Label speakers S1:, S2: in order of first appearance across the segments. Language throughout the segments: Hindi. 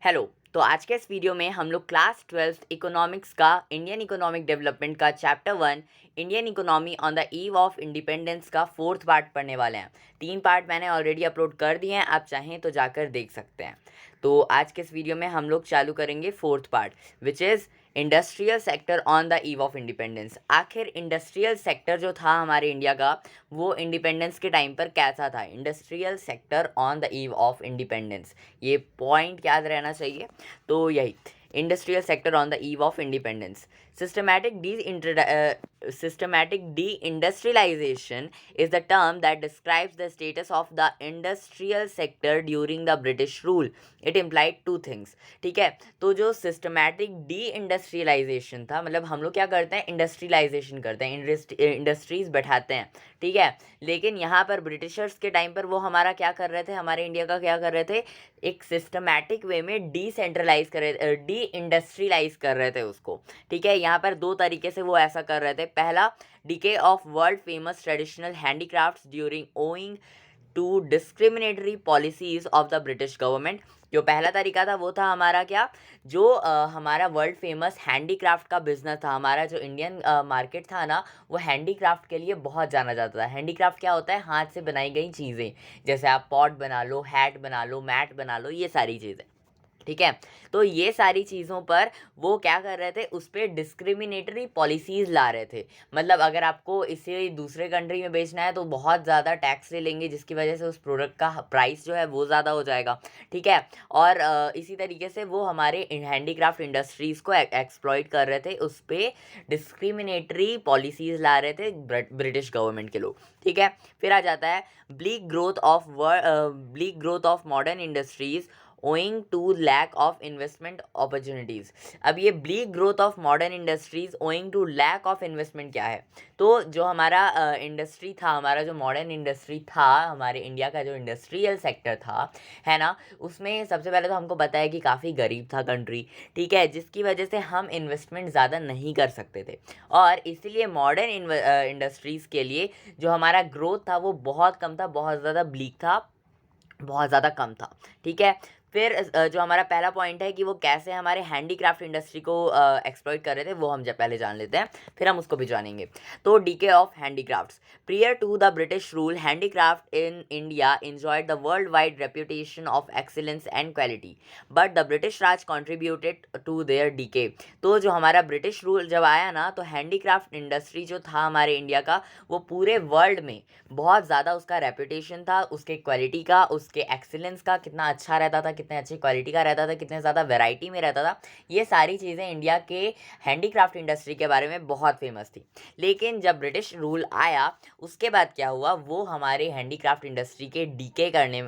S1: हेलो। तो आज के इस वीडियो में हम लोग क्लास 12th इकोनॉमिक्स का इंडियन इकोनॉमिक डेवलपमेंट का chapter 1 Indian economy on the eve of independence का 4th पार्ट पढ़ने वाले हैं। 3 पार्ट मैंने ऑलरेडी अपलोड कर दिए हैं, आप चाहें तो जाकर देख सकते हैं। तो आज के इस वीडियो में हम लोग चालू करेंगे 4th part which is industrial sector on the eve of independence. आखिर इंडस्ट्रियल सेक्टर जो था हमारे इंडिया का वो इंडिपेंडेंस के टाइम पर कैसा था। Industrial sector on the eve of independence, ये पॉइंट याद रहना चाहिए। तो यही industrial sector on the eve of independence. Systematic de-industrialization is the term that describes the status of the industrial sector during the British rule. It implied two things. ठीक है, तो जो सिस्टमैटिक डी इंडस्ट्रियलाइजेशन था, मतलब हम लोग क्या करते हैं, इंडस्ट्रियलाइजेशन करते हैं, इंडस्ट्रीज बैठाते हैं, ठीक है। लेकिन यहाँ पर ब्रिटिशर्स के टाइम पर वो हमारा क्या कर रहे थे, हमारे इंडिया का क्या कर रहे थे, एक सिस्टमैटिक वे में डिसेंट्रलाइज कर रहे, डी इंडस्ट्रियलाइज कर रहे थे उसको, ठीक है। यहाँ पर दो तरीके से वो ऐसा कर रहे थे। पहला, decay of world famous traditional handicrafts during owing to discriminatory policies of the British government. जो पहला तरीका था वो था हमारा क्या, जो हमारा वर्ल्ड फेमस हैंडीक्राफ्ट का बिजनेस था, हमारा जो इंडियन मार्केट था ना, वो हैंडीक्राफ्ट के लिए बहुत जाना जाता था। हैंडीक्राफ्ट क्या होता है, हाथ से बनाई गई चीज़ें, जैसे आप पॉट बना लो, हैट बना लो, मैट बना लो, ये सारी चीज़ें, ठीक है। तो ये सारी चीज़ों पर वो क्या कर रहे थे, उस पर डिस्क्रिमिनेटरी पॉलिसीज़ ला रहे थे। मतलब अगर आपको इसे दूसरे कंट्री में बेचना है तो बहुत ज़्यादा टैक्स ले लेंगे, जिसकी वजह से उस प्रोडक्ट का प्राइस जो है वो ज़्यादा हो जाएगा, ठीक है। और इसी तरीके से वो हमारे हैंडीक्राफ्ट इंडस्ट्रीज़ को एक्सप्लॉइट कर रहे थे, उस पर डिस्क्रिमिनेटरी पॉलिसीज़ ला रहे थे ब्रिटिश गवर्नमेंट के लोग, ठीक है। फिर आ जाता है bleak growth of modern industries owing to lack of investment opportunities। अब ये bleak growth of modern industries owing to lack of investment क्या है, तो जो हमारा इंडस्ट्री था, हमारा जो मॉडर्न इंडस्ट्री था, हमारे इंडिया का जो इंडस्ट्रियल सेक्टर था, है ना, उसमें सबसे पहले तो हमको पता है कि काफ़ी गरीब था कंट्री, ठीक है, जिसकी वजह से हम इन्वेस्टमेंट ज़्यादा नहीं कर सकते थे। और इसीलिए मॉडर्न इंडस्ट्रीज़ के लिए जो हमारा ग्रोथ था वो बहुत कम था, बहुत ज़्यादा ब्लीक था, बहुत ज़्यादा कम था, ठीक है। फिर जो हमारा पहला पॉइंट है कि वो कैसे हमारे हैंडीक्राफ्ट इंडस्ट्री को एक्सप्लॉइट कर रहे थे, वो हम जब पहले जान लेते हैं, फिर हम उसको भी जानेंगे। तो decay of handicrafts. Prior to the British rule, handicraft in India enjoyed the worldwide reputation of excellence and quality, but the British Raj contributed to their decay। तो जो हमारा ब्रिटिश रूल जब आया ना, तो हैंडीक्राफ्ट इंडस्ट्री जो था हमारे इंडिया का, वो पूरे वर्ल्ड में बहुत ज़्यादा उसका रेपुटेशन था, उसके क्वालिटी का, उसके एक्सीलेंस का, कितना अच्छा रहता था, कितने अच्छी क्वालिटी का रहता था, कितने ज़्यादा वैरायटी में रहता था। ये सारी चीज़ें इंडिया के हैंडीक्राफ्ट इंडस्ट्री के बारे में बहुत फेमस थी। लेकिन जब ब्रिटिश रूल आया, उसके बाद क्या हुआ, वो हमारे हैंडीक्राफ्ट इंडस्ट्री के डीके करने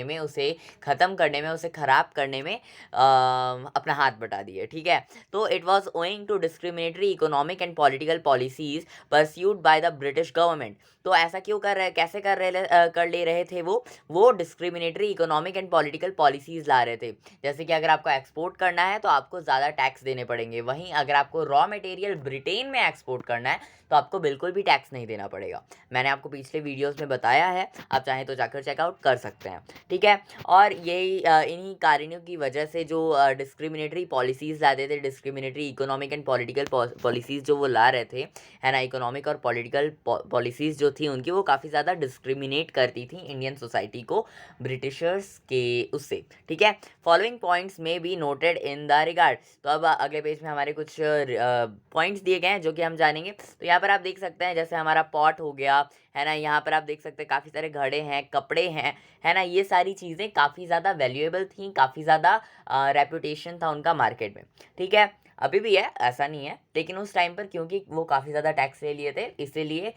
S1: में, उसे ख़त्म करने में, उसे ख़राब करने में अपना हाथ बटा दिए, ठीक है। तो it was owing to discriminatory economic and political policies pursued by the British government. तो ऐसा क्यों कर रहे, कैसे कर ले रहे थे वो discriminatory economic and political policies ला रहे थे। जैसे कि अगर आपको एक्सपोर्ट करना है तो आपको ज़्यादा टैक्स देने पड़ेंगे, वहीं अगर आपको रॉ मटेरियल ब्रिटेन में एक्सपोर्ट करना है तो आपको बिल्कुल भी टैक्स नहीं देना पड़ेगा। मैंने आपको पिछले वीडियोस में बताया है, आप चाहें तो जाकर चेकआउट कर सकते हैं, ठीक है। और यही इन्हीं कारणों की वजह से जो डिस्क्रिमिनेटरी पॉलिसीज़ लाते थे, discriminatory economic and political policies जो वो ला रहे थे, है ना, इकोनॉमिक और पॉलिटिकल पॉलिसीज़ जो थी उनकी, वो काफ़ी ज़्यादा डिस्क्रिमिनेट करती थी इंडियन सोसाइटी को ब्रिटिशर्स के उससे, ठीक है। फॉलोइंग पॉइंट्स में B noted in the regard. तो अब अगले पेज में हमारे कुछ पॉइंट्स दिए गए हैं जो कि हम जानेंगे। तो यहाँ पर आप देख सकते हैं, जैसे हमारा पॉट हो गया, है ना, यहाँ पर आप देख सकते हैं काफ़ी सारे घड़े हैं, कपड़े हैं, है ना, ये सारी चीज़ें काफ़ी ज़्यादा वैल्यूएबल थी, काफ़ी ज़्यादा रेपुटेशन था उनका मार्केट में, ठीक है। अभी भी है, ऐसा नहीं है, लेकिन उस टाइम पर क्योंकि वो काफ़ी ज़्यादा टैक्स ले लिए थे, इसीलिए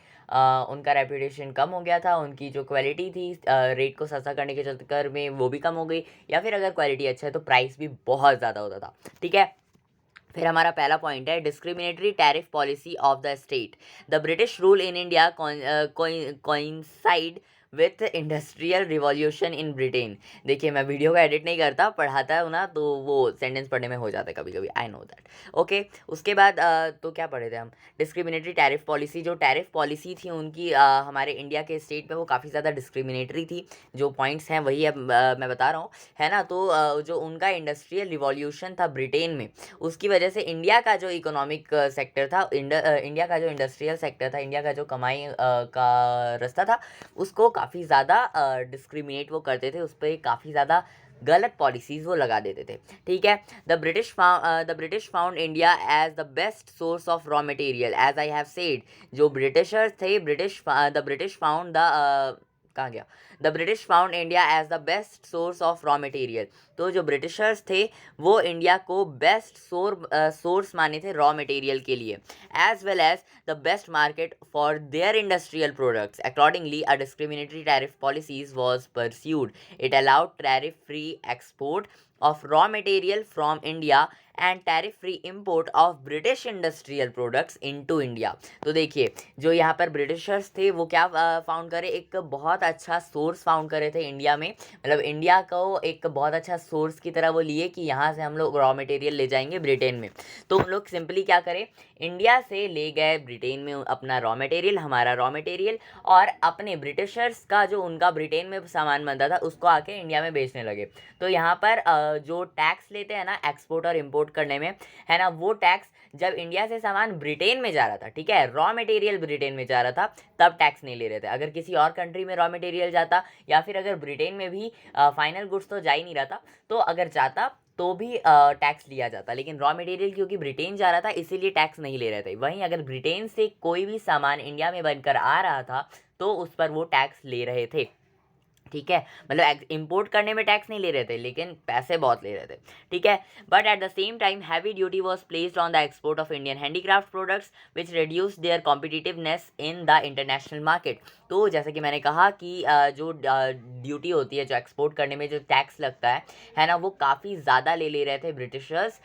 S1: उनका रेपुटेशन कम हो गया था, उनकी जो क्वालिटी थी रेट को सस्ता करने के चक्कर में वो भी कम हो गई, या फिर अगर क्वालिटी अच्छा है तो प्राइस भी बहुत ज़्यादा होता था, ठीक है। फिर हमारा पहला पॉइंट है discriminatory tariff policy of the state. The British rule in India coincide with industrial revolution in Britain. देखिए मैं वीडियो का एडिट नहीं करता, पढ़ाता हूँ ना, तो वो सेंटेंस पढ़ने में हो जाता है कभी कभी, आई नो दैट। ओके, उसके बाद तो क्या पढ़े थे हम, डिस्क्रिमिनेटरी टैरिफ पॉलिसी। जो टैरिफ पॉलिसी थी उनकी हमारे इंडिया के स्टेट में, वो काफ़ी ज़्यादा डिस्क्रिमिनेटरी थी। जो पॉइंट्स हैं वही अब मैं बता रहा हूँ, है ना। तो जो उनका इंडस्ट्रियल रिवॉल्यूशन था ब्रिटेन में, उसकी वजह से इंडिया का जो इकोनॉमिक सेक्टर था, इंडिया का जो इंडस्ट्रियल सेक्टर था, इंडिया का जो कमाई का रास्ता था, उसको काफ़ी ज़्यादा डिस्क्रिमिनेट वो करते थे, उस पर काफ़ी ज़्यादा गलत पॉलिसीज़ वो लगा देते थे। ठीक है, the British found India as the best source of raw material, as I have said. जो ब्रिटिशर्स थे, द ब्रिटिश फाउंड द कहाँ गया, the British found India as the best source of raw material. तो जो ब्रिटिशर्स थे वो इंडिया को बेस्ट सोर्स माने थे रॉ मटेरियल के लिए, as well as the best market for their industrial products. Accordingly a discriminatory tariff policies was pursued. It allowed tariff free export of raw material from India and tariff free import of British industrial products into India। तो देखिए जो यहाँ पर ब्रिटिशर्स थे वो क्या फाउंड करे, एक बहुत अच्छा सोर्स फाउंड करे थे इंडिया में, मतलब इंडिया को एक बहुत अच्छा सोर्स की तरह वो लिए कि यहाँ से हम लोग रॉ मटेरियल ले जाएंगे ब्रिटेन में। तो उन लोग सिंपली क्या करे, इंडिया से ले गए ब्रिटेन में अपना रॉ मटेरियल, हमारा रॉ मटेरियल, और अपने ब्रिटिशर्स का जो उनका ब्रिटेन में सामान बनता था उसको आके इंडिया में बेचने लगे। तो यहाँ पर जो टैक्स लेते हैं ना एक्सपोर्ट और इंपोर्ट करने में, है ना, वो टैक्स जब इंडिया से सामान ब्रिटेन में जा रहा था, ठीक है, रॉ मटेरियल ब्रिटेन में जा रहा था, तब टैक्स नहीं ले रहे थे। अगर किसी और कंट्री में रॉ मटेरियल जाता, या फिर अगर ब्रिटेन में भी फाइनल गुड्स तो जा ही नहीं रहा था, तो अगर जाता तो भी टैक्स लिया जाता, लेकिन रॉ मटेरियल क्योंकि ब्रिटेन जा रहा था इसीलिए टैक्स नहीं ले रहे थे। वहीं अगर ब्रिटेन से कोई भी सामान इंडिया में बनकर आ रहा था तो उस पर वो टैक्स ले रहे थे। ठीक है, मतलब इंपोर्ट करने में टैक्स नहीं ले रहे थे लेकिन पैसे बहुत ले रहे थे। ठीक है, but at the same time heavy duty was placed on the export of Indian handicraft products which reduce there competitiveness in the international market. तो जैसे कि मैंने कहा कि जो ड्यूटी होती है, जो एक्सपोर्ट करने में जो टैक्स लगता है ना, वो काफ़ी ज़्यादा ले रहे थे ब्रिटिशर्स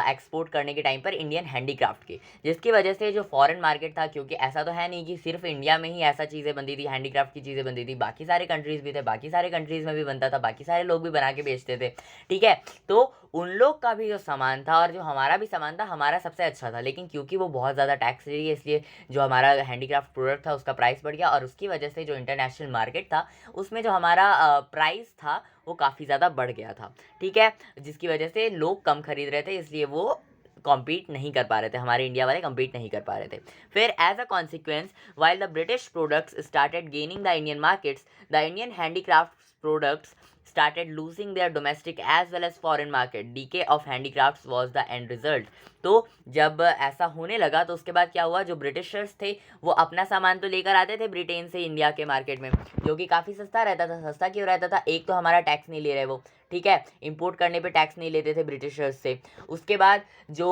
S1: एक्सपोर्ट करने के टाइम पर इंडियन हैंडीक्राफ्ट के, जिसकी वजह से जो फॉरेन मार्केट था, क्योंकि ऐसा तो है नहीं कि सिर्फ इंडिया में ही ऐसा चीज़ें बनती थी, हैंडीक्राफ्ट की चीज़ें बनती थी, बाकी सारे कंट्रीज़ भी थे, बाकी सारे कंट्रीज़ में भी बनता था, बाकी सारे लोग भी बना के बेचते थे। ठीक है, तो उन लोग का भी जो सामान था और जो हमारा भी सामान था, हमारा सबसे अच्छा था, लेकिन क्योंकि वो बहुत ज़्यादा टैक्स ले रही है, इसलिए जो हमारा हैंडीक्राफ्ट प्रोडक्ट था उसका प्राइस बढ़ गया, और उसकी वजह से जो इंटरनेशनल मार्केट था उसमें जो हमारा प्राइस था वो काफ़ी ज़्यादा बढ़ गया था। ठीक है, जिसकी वजह से लोग कम खरीद रहे थे, इसलिए वो कॉम्पीट नहीं कर पा रहे थे, हमारे इंडिया वाले कॉम्पीट नहीं कर पा रहे थे। फिर as a consequence while the British products started gaining the Indian markets, the Indian handicraft products started losing their domestic as well as foreign market. Decay of handicrafts was the end result। तो जब ऐसा होने लगा तो उसके बाद क्या हुआ, जो ब्रिटिशर्स थे वो अपना सामान तो लेकर आते थे ब्रिटेन से इंडिया के मार्केट में, जो कि काफ़ी सस्ता रहता था। सस्ता क्यों रहता था, एक तो हमारा टैक्स नहीं ले रहे वो, ठीक है, इंपोर्ट करने पे टैक्स नहीं लेते थे ब्रिटिशर्स से। उसके बाद जो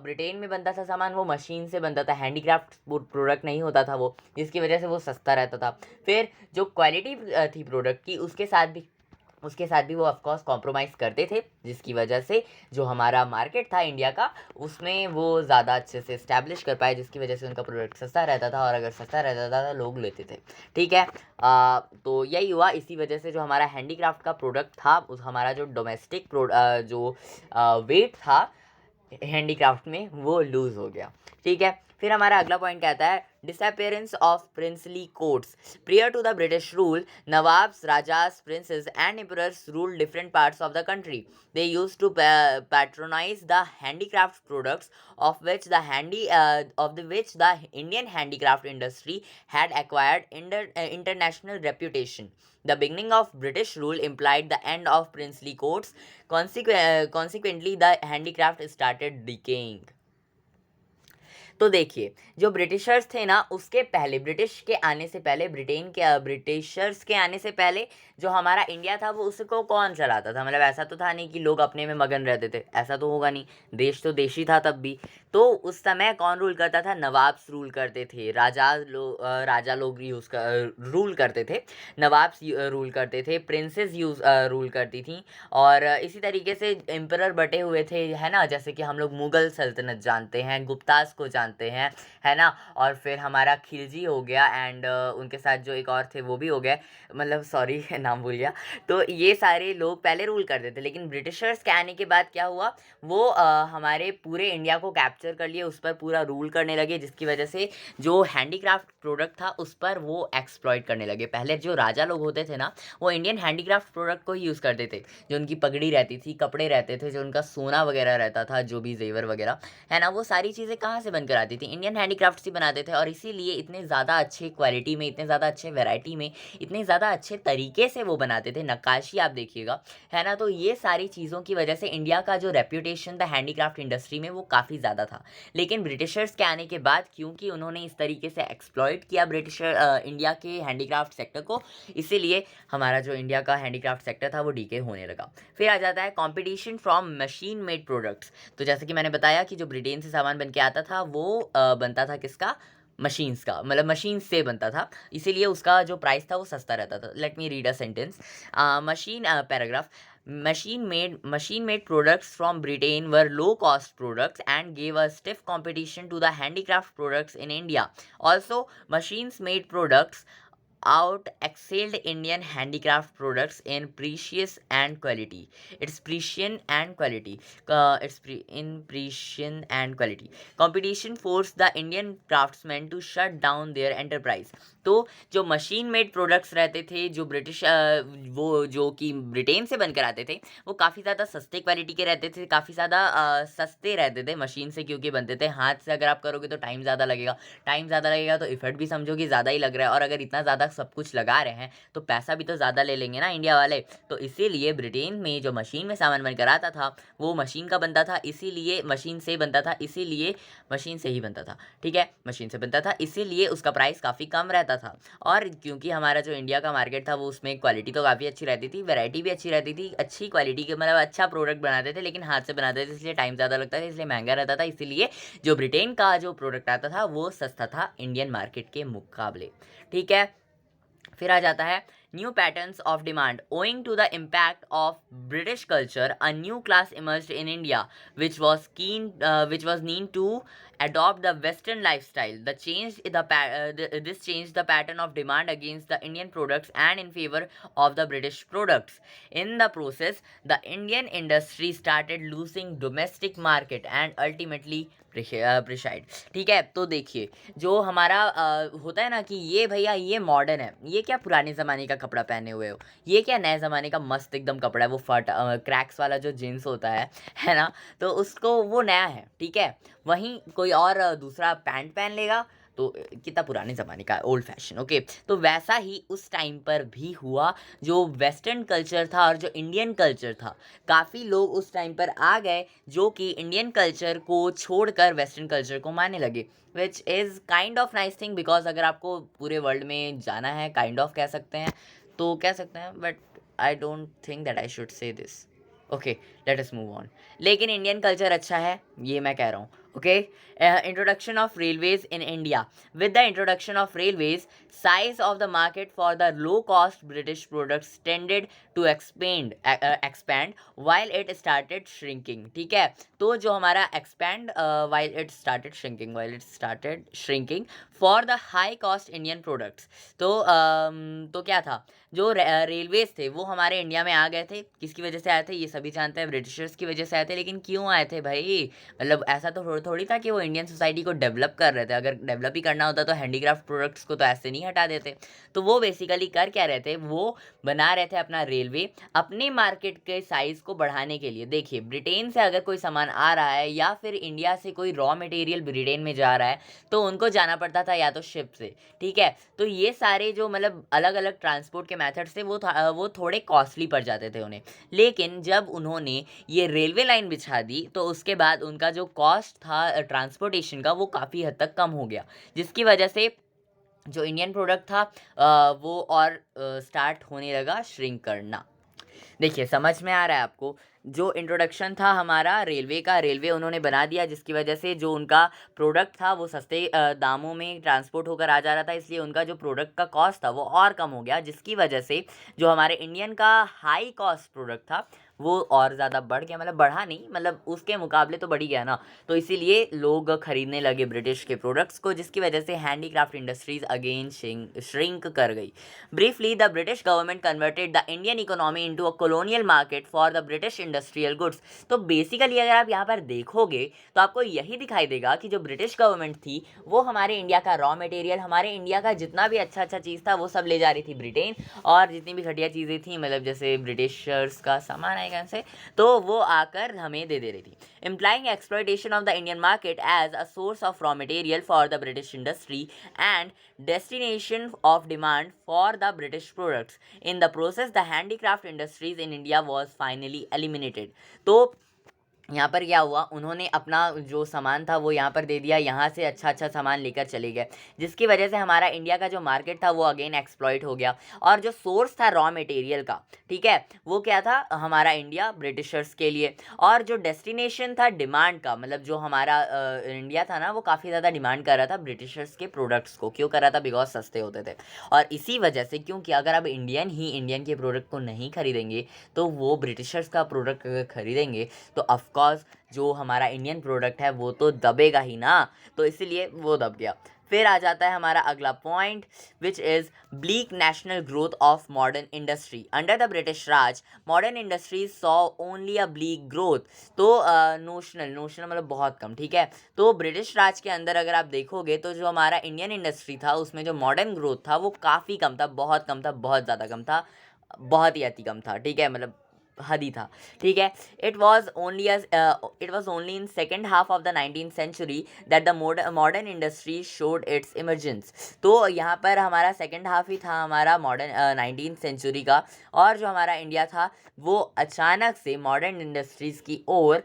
S1: ब्रिटेन में बनता था सामान वो मशीन से बनता था, हैंडीक्राफ्ट प्रोडक्ट नहीं होता था वो, जिसकी वजह से वो सस्ता रहता था। फिर जो क्वालिटी थी प्रोडक्ट की उसके साथ भी वो ऑफकोर्स कॉम्प्रोमाइज़ करते थे, जिसकी वजह से जो हमारा मार्केट था इंडिया का उसमें वो ज़्यादा अच्छे से इस्टेब्लिश कर पाए, जिसकी वजह से उनका प्रोडक्ट सस्ता रहता था, और अगर सस्ता रहता था तो लोग लेते थे। ठीक है, तो यही हुआ, इसी वजह से जो हमारा हैंडीक्राफ्ट का प्रोडक्ट था, उस हमारा जो डोमेस्टिक जो वेट था हैंडीक्राफ्ट में वो लूज़ हो गया। ठीक है, फिर हमारा अगला पॉइंट कहता है disappearance of princely courts. Prior to the British rule, nawabs, rajas, princes and emperors rule different parts of the country. They use to patronise the handicraft products of which the Indian handicraft industry had acquired international reputation. The beginning of British rule implied the end of princely courts. Consequently, the handicraft started decaying. तो देखिए जो ब्रिटिशर्स थे ना, उसके पहले, ब्रिटिश के आने से पहले, ब्रिटिशर्स के आने से पहले जो हमारा इंडिया था वो उसको कौन चलाता था, मतलब ऐसा तो था नहीं कि लोग अपने में मगन रहते थे, ऐसा तो होगा नहीं, देश तो देश ही था तब भी। तो उस समय कौन रूल करता था, नवाब्स रूल करते थे, राजा लोग रूल करते थे, नवाब्स रूल करते थे, प्रिंसेस रूल करती थी, और इसी तरीके से एम्परर बटे हुए थे, है ना, जैसे कि हम लोग मुगल सल्तनत जानते हैं, गुप्तास को जानते जानते हैं, है ना। और फिर हमारा खिलजी हो गया, एंड उनके साथ जो एक और थे वो भी हो गए, मतलब सॉरी नाम भूल गया। तो ये सारे लोग पहले रूल करते थे, लेकिन ब्रिटिशर्स के आने के बाद क्या हुआ, वो हमारे पूरे इंडिया को कैप्चर कर लिए, उस पर पूरा रूल करने लगे, जिसकी वजह से जो हैंडीक्राफ्ट प्रोडक्ट था उस पर वो एक्सप्लॉइट करने लगे। पहले जो राजा लोग होते थे ना, वो इंडियन हैंडीक्राफ्ट प्रोडक्ट को ही यूज़ करते थे, जो उनकी पगड़ी रहती थी, कपड़े रहते थे, जो उनका सोना वगैरह रहता था, जो भी जेवर वगैरह है ना, वो सारी चीज़ें कहाँ से बनकर आती थी, इंडियन हैंडीक्राफ्ट से बनाते थे। और इसीलिए इतने ज़्यादा अच्छे क्वालिटी में, इतने ज़्यादा अच्छे वैरायटी में, इतने ज़्यादा अच्छे तरीके से वो बनाते थे, नक्काशी आप देखिएगा, है ना। तो ये सारी चीज़ों की वजह से इंडिया का जो रेप्यूटेशन था हैंडीक्राफ्ट इंडस्ट्री में वो काफ़ी ज़्यादा था। लेकिन ब्रिटिशर्स के आने के बाद, क्योंकि उन्होंने इस तरीके से एक्सप्लॉइट किया इंडिया के हैंडीक्राफ्ट सेक्टर को, इसीलिए हमारा जो इंडिया का हैंडीक्राफ्ट सेक्टर था वो डीके होने लगा। फिर आ जाता है competition from machine made products. तो जैसे कि मैंने बताया कि जो ब्रिटेन से सामान बन के आता था वो बनता था किसका, मशीन्स का, मतलब मशीन से बनता था, इसीलिए उसका जो प्राइस था वो सस्ता रहता था। Let me read a sentence, machine paragraph, machine made products from Britain were low cost products and gave a stiff competition to the handicraft products in India. Also, machines made products out excelled Indian handicraft products in precision and quality. It's precision and quality. In precision and quality. Competition forced the Indian craftsmen to shut down their enterprise. तो जो मशीन मेड प्रोडक्ट्स रहते थे, जो वो जो कि ब्रिटेन से बनकर आते थे, वो काफ़ी ज़्यादा सस्ते क्वालिटी के रहते थे, काफ़ी ज़्यादा सस्ते रहते थे मशीन से, क्योंकि बनते थे हाथ से। अगर आप करोगे तो टाइम ज़्यादा लगेगा तो इफर्ट भी समझो कि ज़्यादा ही लग रहा है, और अगर इतना ज़्यादा सब कुछ लगा रहे हैं तो पैसा भी तो ज़्यादा ले लेंगे ना इंडिया वाले। तो इसीलिए ब्रिटेन में जो मशीन में सामान बनकर आता था वो मशीन का बनता था, इसीलिए मशीन से बनता था, इसीलिए मशीन से ही बनता था, ठीक है, मशीन से बनता था, इसीलिए उसका प्राइस काफ़ी कम रहता था। और क्योंकि हमारा जो इंडिया का मार्केट था वो, उसमें क्वालिटी तो काफ़ी अच्छी रहती थी, वैरायटी भी अच्छी रहती थी, अच्छी क्वालिटी के, मतलब अच्छा प्रोडक्ट बनाते थे, लेकिन हाथ से बनाते थे, इसलिए टाइम ज़्यादा लगता था, इसलिए महंगा रहता था, इसीलिए जो ब्रिटेन का जो प्रोडक्ट आता था वो सस्ता था इंडियन मार्केट के मुकाबले, ठीक है। फिर आ जाता है new patterns of demand. Owing to the impact of British culture, a new class emerged in India which was keen to adopt the western lifestyle. This changed the pattern of demand against the Indian products and in favor of the British products. In the process, the Indian industry started losing domestic market and ultimately preside, ठीक है। तो देखिए, जो हमारा होता है ना कि ये भैया ये मॉडर्न है, ये क्या पुराने ज़माने का कपड़ा पहने हुए हो, ये क्या नए ज़माने का मस्त एकदम कपड़ा है, वो क्रैक्स वाला जो जीन्स होता है ना, तो उसको वो नया है, ठीक है। वहीं कोई और दूसरा पैंट पहन लेगा तो कितना पुराने ज़माने का, ओल्ड फैशन, ओके। तो वैसा ही उस टाइम पर भी हुआ, जो वेस्टर्न कल्चर था और जो इंडियन कल्चर था, काफ़ी लोग उस टाइम पर आ गए जो कि इंडियन कल्चर को छोड़कर वेस्टर्न कल्चर को मानने लगे, which is kind of nice thing, because अगर आपको पूरे वर्ल्ड में जाना है, काइंड ऑफ कह सकते हैं, तो कह सकते हैं, but I don't think that I should say this, okay, let us move on. लेकिन इंडियन कल्चर अच्छा है, ये मैं कह रहा हूँ, okay. Introduction of railways in India. With the introduction of railways, size of the market for the low-cost British products tended to expand while it started shrinking. ठीक है, तो जो हमारा while it started shrinking for the high-cost Indian products. तो क्या था, जो रेलवेज थे वो हमारे इंडिया में आ गए थे, किसकी वजह से आए थे ये सभी जानते हैं, ब्रिटिशर्स की वजह से आए थे। लेकिन क्यों आए थे भाई, मतलब ऐसा तो थोड़ी था कि वो इंडियन सोसाइटी को डेवलप कर रहे थे, अगर डेवलप ही करना होता तो हैंडीक्राफ्ट प्रोडक्ट्स को तो ऐसे नहीं हटा देते। तो वो बेसिकली कर क्या रहे थे, वो बना रहे थे अपना रेलवे अपने मार्केट के साइज़ को बढ़ाने के लिए। देखिए, ब्रिटेन से अगर कोई सामान आ रहा है या फिर इंडिया से कोई रॉ मटेरियल ब्रिटेन में जा रहा है तो उनको जाना पड़ता था या तो शिप से, ठीक है। तो ये सारे जो मतलब अलग अलग ट्रांसपोर्ट के मेथड्स थे वो थोड़े कॉस्टली पड़ जाते थे उन्हें। लेकिन जब उन्होंने ये रेलवे लाइन बिछा दी तो उसके बाद उनका जो कॉस्ट था ट्रांसपोर्टेशन का वो काफ़ी हद तक कम हो गया, जिसकी वजह से जो इंडियन प्रोडक्ट था वो और स्टार्ट होने लगा श्रिंक करना। देखिए, समझ में आ रहा है आपको, जो इंट्रोडक्शन था हमारा रेलवे का, रेलवे उन्होंने बना दिया, जिसकी वजह से जो उनका प्रोडक्ट था वो सस्ते दामों में ट्रांसपोर्ट होकर आ जा रहा था, इसलिए उनका जो प्रोडक्ट का कॉस्ट था वो और कम हो गया, जिसकी वजह से जो हमारे इंडियन का हाई कॉस्ट प्रोडक्ट था वो और ज़्यादा बढ़ गया, मतलब बढ़ा नहीं, मतलब उसके मुकाबले तो बढ़ ही गया ना। तो इसीलिए लोग खरीदने लगे ब्रिटिश के प्रोडक्ट्स को, जिसकी वजह से हैंडीक्राफ्ट इंडस्ट्रीज अगेन श्रिंक कर गई। Briefly, the British government converted the Indian economy into a colonial market for the British industrial goods. तो बेसिकली अगर आप यहाँ पर देखोगे तो आपको यही दिखाई देगा कि जो ब्रिटिश गवर्नमेंट थी वो हमारे इंडिया का रॉ मटेरियल, हमारे इंडिया का जितना भी अच्छा अच्छा चीज़ था वो सब ले जा रही थी ब्रिटेन, और जितनी भी घटिया चीज़ें थी, मतलब जैसे ब्रिटिशर्स का सामान आएगा से, तो वो आकर हमें दे रही थी। implying exploitation of the Indian market as a source of raw material for the British industry and destination of demand for the British products. In the process, the handicraft industries in India was finally eliminated. तो यहाँ पर क्या हुआ, उन्होंने अपना जो सामान था वो यहाँ पर दे दिया, यहाँ से अच्छा अच्छा सामान लेकर चले गए, जिसकी वजह से हमारा इंडिया का जो मार्केट था वो अगेन एक्सप्लॉइट हो गया, और जो सोर्स था रॉ मटेरियल का, ठीक है, वो क्या था, हमारा इंडिया ब्रिटिशर्स के लिए। और जो डेस्टिनेशन था डिमांड का, मतलब जो हमारा इंडिया था ना, वो काफ़ी ज़्यादा डिमांड कर रहा था ब्रिटिशर्स के प्रोडक्ट्स को। क्यों कर रहा था? बिकॉज सस्ते होते थे। और इसी वजह से, क्योंकि अगर आप इंडियन ही इंडियन के प्रोडक्ट को नहीं खरीदेंगे तो वो ब्रिटिशर्स का प्रोडक्ट अगर खरीदेंगे तो ऑफकोर्स जो हमारा इंडियन प्रोडक्ट है वो तो दबेगा ही ना, तो इसीलिए वो दब गया। फिर आ जाता है हमारा अगला point, which is bleak national growth of modern industry under the British Raj. Modern industries saw only a bleak growth. तो नोशनल मतलब बहुत कम, ठीक है। तो ब्रिटिश राज के अंदर अगर आप देखोगे तो जो हमारा इंडियन इंडस्ट्री था उसमें जो मॉडर्न ग्रोथ था वो काफ़ी कम था, बहुत कम था, बहुत ज़्यादा कम था, बहुत ही अति कम था, ठीक है, मतलब हद ही था, ठीक है। It was only in second half of the 19th century that the modern industry showed its emergence. तो यहाँ पर हमारा सेकेंड हाफ ही था हमारा मॉडर्न 19th सेंचुरी का, और जो हमारा इंडिया था वो अचानक से मॉडर्न इंडस्ट्रीज़ की ओर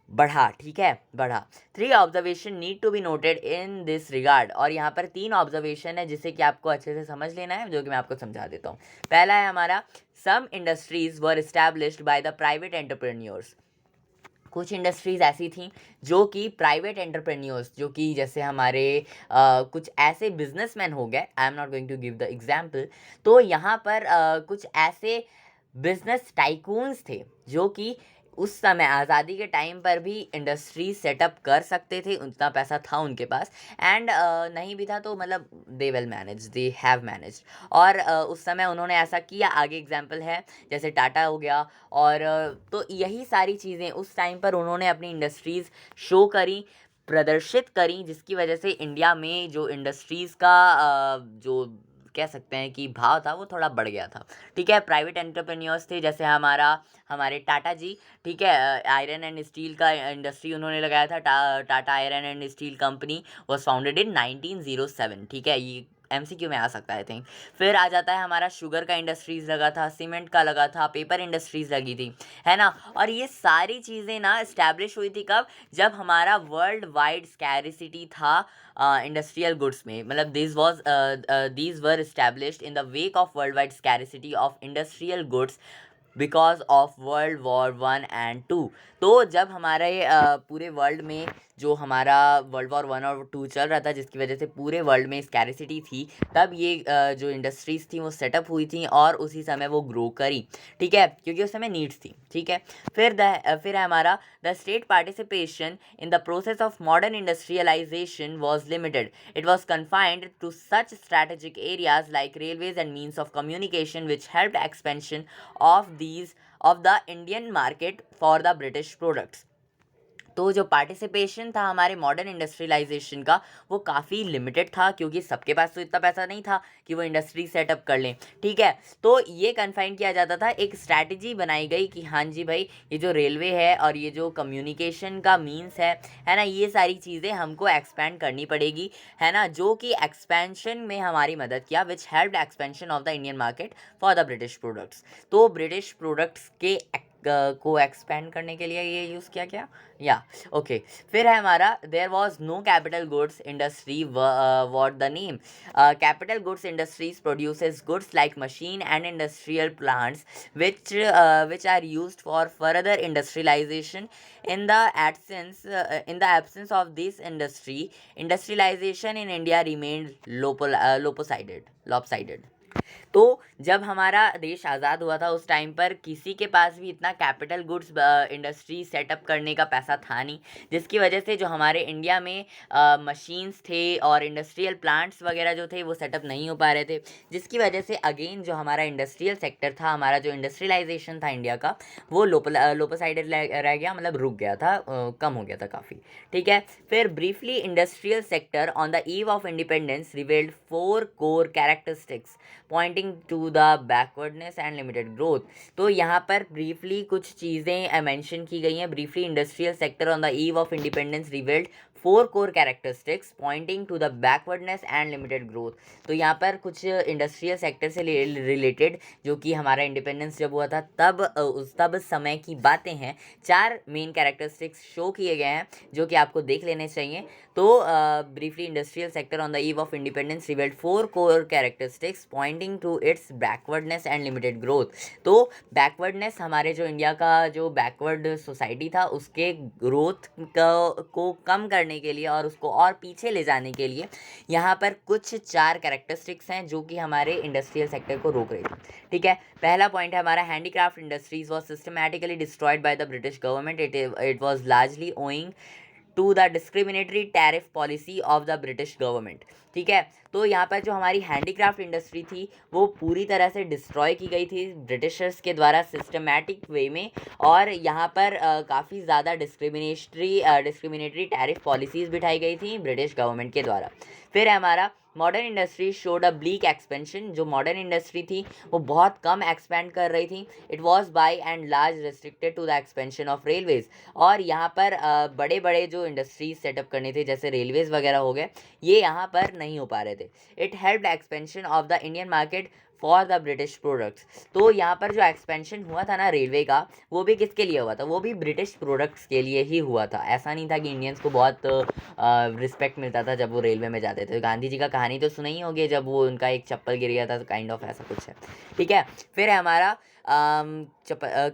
S1: बढ़ा, ठीक है, बढ़ा। 3 observation need to be noted in this regard. और यहाँ पर 3 ऑब्जर्वेशन है जिसे कि आपको अच्छे से समझ लेना है, जो कि मैं आपको समझा देता हूँ। पहला है हमारा, some industries were established by the private entrepreneurs. कुछ इंडस्ट्रीज़ ऐसी थी जो कि प्राइवेट एंटरप्रेन्योर्स, जो कि जैसे हमारे कुछ ऐसे बिजनेसमैन हो गए, I am not going to give the example. तो यहाँ पर कुछ ऐसे बिजनेस टाइकून्स थे जो कि उस समय आज़ादी के टाइम पर भी इंडस्ट्री सेटअप कर सकते थे, उतना पैसा था उनके पास, एंड नहीं भी था तो मतलब they well manage, they have manage. और उस समय उन्होंने ऐसा किया। आगे एग्जाम्पल है जैसे टाटा हो गया, और तो यही सारी चीज़ें उस टाइम पर उन्होंने अपनी इंडस्ट्रीज़ शो करी, प्रदर्शित करी, जिसकी वजह से इंडिया में जो इंडस्ट्रीज़ का जो कह सकते हैं कि भाव था वो थोड़ा बढ़ गया था, ठीक है। प्राइवेट एंटरप्रेन्योर्स थे, जैसे हमारे टाटा जी, ठीक है, आयरन एंड स्टील का इंडस्ट्री उन्होंने लगाया था। Tata iron and steel company was founded in 1907, ठीक है, ये MCQ में आ सकता है आई थिंक। फिर आ जाता है हमारा शुगर का इंडस्ट्रीज़ लगा था, सीमेंट का लगा था, पेपर इंडस्ट्रीज़ लगी थी, है ना। और ये सारी चीज़ें ना इस्टेब्लिश हुई थी कब? जब हमारा वर्ल्ड वाइड स्कैरिसिटी था इंडस्ट्रियल गुड्स में, मतलब these were established in the wake of world wide scarcity of industrial goods because of world war 1 and 2। तो जब हमारे पूरे वर्ल्ड में जो हमारा वर्ल्ड वॉर 1 और 2 चल रहा था, जिसकी वजह से पूरे वर्ल्ड में स्कैरिसिटी थी, तब ये जो इंडस्ट्रीज़ थी वो सेटअप हुई थी और उसी समय वो ग्रो करी, ठीक है, क्योंकि उस समय नीड्स थी, ठीक है। फिर है हमारा, the state participation in the process of modern industrialisation was limited. It was confined to such strategic areas like railways and means of communication, which helped expansion of the Indian market for the British products. तो जो पार्टिसिपेशन था हमारे मॉडर्न इंडस्ट्रियलाइजेशन का वो काफ़ी लिमिटेड था, क्योंकि सबके पास तो इतना पैसा नहीं था कि वो इंडस्ट्री सेटअप कर लें, ठीक है। तो ये कन्फाइन किया जाता था, एक स्ट्रैटेजी बनाई गई कि हाँ जी भाई, ये जो रेलवे है और ये जो कम्युनिकेशन का मीन्स है ना, ये सारी चीज़ें हमको एक्सपेंड करनी पड़ेगी, है ना, जो कि एक्सपेंशन में हमारी मदद किया, which helped expansion of the Indian market for the British products. तो ब्रिटिश प्रोडक्ट्स के को एक्सपेंड करने के लिए ये यूज़ किया गया, या ओके। फिर है हमारा, there was no capital goods industry what the name. Capital goods industries produces goods like machine and industrial plants which are used for further industrialization. In the absence of this industrialization in India remained lopsided. तो जब हमारा देश आज़ाद हुआ था उस टाइम पर किसी के पास भी इतना कैपिटल गुड्स इंडस्ट्री सेटअप करने का पैसा था नहीं, जिसकी वजह से जो हमारे इंडिया में मशीन्स थे और इंडस्ट्रियल प्लांट्स वगैरह जो थे वो सेटअप नहीं हो पा रहे थे, जिसकी वजह से अगेन जो हमारा इंडस्ट्रियल सेक्टर था, हमारा जो इंडस्ट्रियलाइजेशन था इंडिया का, वो लोपोसाइडेड रह गया, मतलब रुक गया था, कम हो गया था काफ़ी। ठीक है, फिर briefly industrial sector on the eve of independence revealed 4 core characteristics pointing to the backwardness and limited growth. तो यहाँ पर ब्रीफली कुछ चीज़ें मेंशन की गई हैं। Briefly industrial sector on the eve of independence revealed 4 core characteristics pointing to the backwardness and limited growth. तो यहाँ पर कुछ इंडस्ट्रियल सेक्टर से रिलेटेड, जो कि हमारा इंडिपेंडेंस जब हुआ था तब समय की बातें हैं, 4 मेन कैरेक्टरिस्टिक्स शो किए गए हैं जो कि आपको देख लेने चाहिए। तो briefly industrial sector on the eve of independence revealed 4 core characteristics pointing to its backwardness and limited growth. तो बैकवर्डनेस, हमारे जो इंडिया का जो बैकवर्ड सोसाइटी था उसके ग्रोथ को कम करने के लिए और उसको और पीछे ले जाने के लिए यहाँ पर कुछ 4 कैरेक्टरिस्टिक्स हैं जो कि हमारे इंडस्ट्रियल सेक्टर को रोक रही थी। ठीक है, पहला पॉइंट है हमारा, handicraft industries was systematically destroyed by the British government. It was largely owing to the discriminatory tariff policy of the British government. ठीक है, तो यहाँ पर जो हमारी हैंडीक्राफ्ट इंडस्ट्री थी वो पूरी तरह से डिस्ट्रॉय की गई थी ब्रिटिशर्स के द्वारा सिस्टमैटिक वे में, और यहाँ पर काफ़ी ज़्यादा डिस्क्रिमिनेटरी टैरिफ पॉलिसीज़ बिठाई गई थी ब्रिटिश गवर्नमेंट के द्वारा। फिर है हमारा, modern industry showed a bleak expansion. जो मॉडर्न इंडस्ट्री थी वो बहुत कम एक्सपेंड कर रही थी। It was by and large restricted to the expansion of railways. और यहाँ पर बड़े बड़े जो इंडस्ट्रीज सेटअप करने थे जैसे रेलवेज वगैरह हो गए, ये यहाँ पर नहीं हो पा रहे थे। It helped expansion of the Indian market for the British products. तो यहाँ पर जो एक्सपेंशन हुआ था ना रेलवे का, वो भी किसके लिए हुआ था? वो भी ब्रिटिश प्रोडक्ट्स के लिए ही हुआ था। ऐसा नहीं था कि इंडियंस को बहुत रिस्पेक्ट मिलता था जब वो रेलवे में जाते थे। गांधी जी का कहानी तो सुना ही होगी, जब वो उनका एक चप्पल गिर गया था, काइंड ऑफ ऐसा कुछ है। ठीक है, फिर है हमारा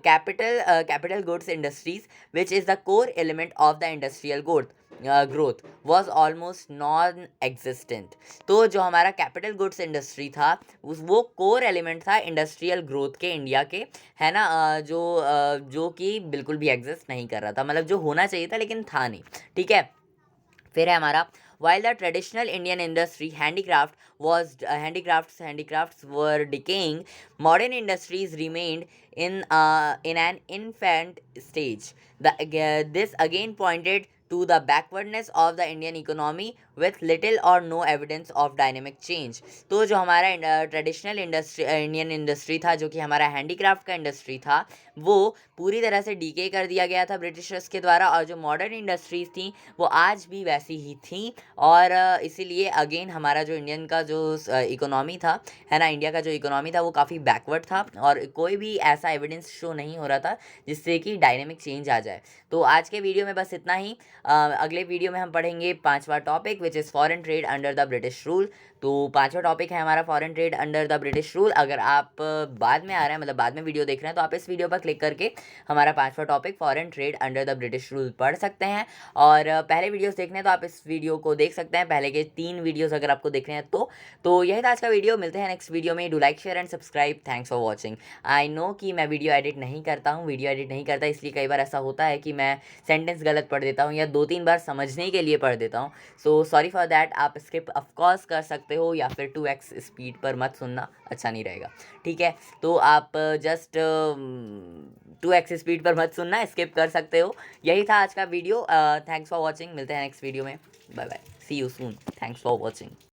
S1: capital goods industries, which is the core element of the industrial growth was almost non-existent। तो जो हमारा कैपिटल गुड्स इंडस्ट्री था वो कोर एलिमेंट था इंडस्ट्रियल ग्रोथ के इंडिया के, है ना, जो कि बिल्कुल भी एग्जिस्ट नहीं कर रहा था, मतलब जो होना चाहिए था लेकिन था नहीं। ठीक है, फिर है हमारा, while the traditional Indian industry handicrafts were decaying, modern industries remained in an infant stage. This again pointed to the backwardness of the Indian economy with little or no evidence of dynamic change। तो जो हमारा ट्रेडिशनल इंडियन इंडस्ट्री था, जो कि हमारा हैंडीक्राफ्ट का इंडस्ट्री था, वो पूरी तरह से डीके कर दिया गया था ब्रिटिशर्स के द्वारा, और जो मॉडर्न इंडस्ट्रीज़ थी वो आज भी वैसी ही थी। और इसीलिए अगेन हमारा जो इंडियन का जो इकोनॉमी था, है ना, इंडिया का जो इकोनॉमी था वो काफ़ी बैकवर्ड था, और कोई भी ऐसा एविडेंस शो नहीं हो रहा था जिससे कि डायनेमिक चेंज आ जाए। तो आज के वीडियो में बस इतना ही। अगले वीडियो में हम पढ़ेंगे 5वां topic, which is foreign trade under the British rule. तो 5वां टॉपिक है हमारा foreign trade under the British rule. अगर आप बाद में आ रहे हैं, मतलब बाद में वीडियो देख रहे हैं, तो आप इस वीडियो पर क्लिक करके हमारा 5वां topic foreign trade under the British rule पढ़ सकते हैं। और पहले वीडियोस देखने हैं तो आप इस वीडियो को देख सकते हैं, पहले के 3 वीडियोस अगर आपको देखने हैं तो यही था आज का वीडियो। मिलते हैं नेक्स्ट वीडियो में। Do like, share and subscribe. Thanks for watching. I know कि मैं वीडियो एडिट नहीं करता, इसलिए कई बार ऐसा होता है कि मैं सेंटेंस गलत पढ़ देता हूँ या 2-3 बार समझने के लिए पढ़ देता हूँ। So sorry for that. आप स्किप ऑफकोर्स कर सकते हो, या फिर 2x स्पीड पर मत सुनना, अच्छा नहीं रहेगा। ठीक है, तो आप जस्ट 2x स्पीड पर मत सुनना, स्किप कर सकते हो। यही था आज का वीडियो। Thanks for watching. मिलते हैं नेक्स्ट वीडियो में। Bye bye, see you soon. Thanks for watching.